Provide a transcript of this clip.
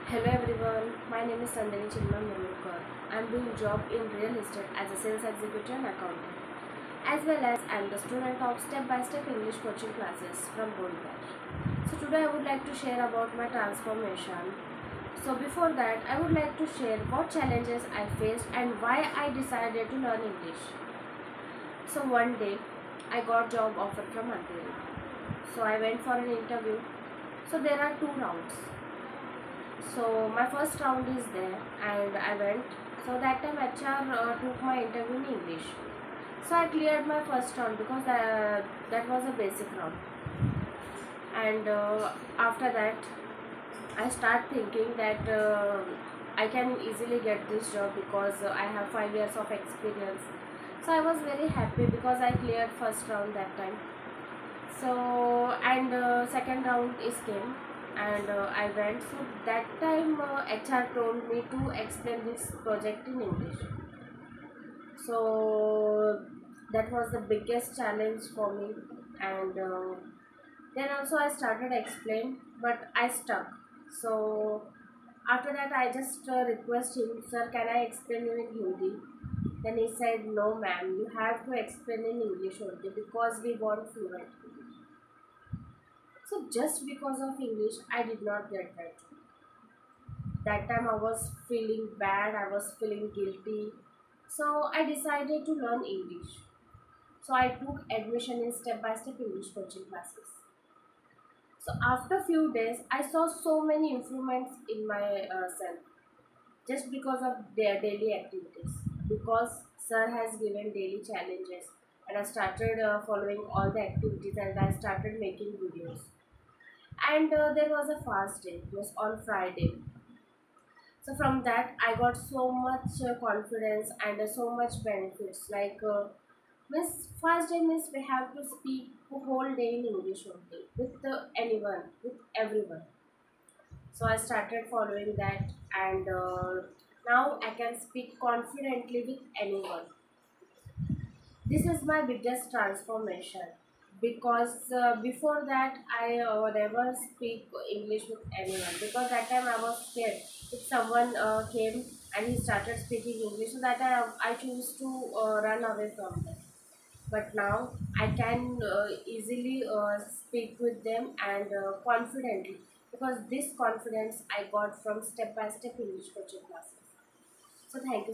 Hello everyone, my name is Sandhani Chinman Murmurkar. I am doing job in real estate as a sales executive and accountant. As well as I am the student of step-by-step English coaching classes from Goldberg. So today I would like to share about my transformation. So before that, I would like to share what challenges I faced and why I decided to learn English. So one day, I got job offer from Ontario. So I went for an interview. So there are two rounds. So my first round is there and I went. So that time HR took my interview in English. So I cleared my first round because that was a basic round. And after that I start thinking that I can easily get this job because I have 5 years of experience. So I was very happy because I cleared first round that time. So and second round is came and I went. So that time HR told me to explain this project in English. So that was the biggest challenge for me. And then also I started explain, but I stuck. So after that I just request him, sir, can I explain you in Hindi? Then he said, no ma'am, you have to explain in English only because we want fluent. So just because of English, I did not get that. That time I was feeling bad, I was feeling guilty. So I decided to learn English. So I took admission in step-by-step English coaching classes. So after few days, I saw so many improvements in my self just because of their daily activities. Because sir has given daily challenges, and I started following all the activities and I started making videos. And there was a fast day, it was on Friday. So from that I got so much confidence and so much benefits, like means first day means we have to speak the whole day in English only with anyone, with everyone. So I started following that, and now I can speak confidently with anyone. This is my biggest transformation because before that I never speak English with anyone because that time I was scared if someone came and he started speaking English, so that I choose to run away from them. But now I can easily speak with them and confidently, because this confidence I got from step by step English coaching classes. So thank you.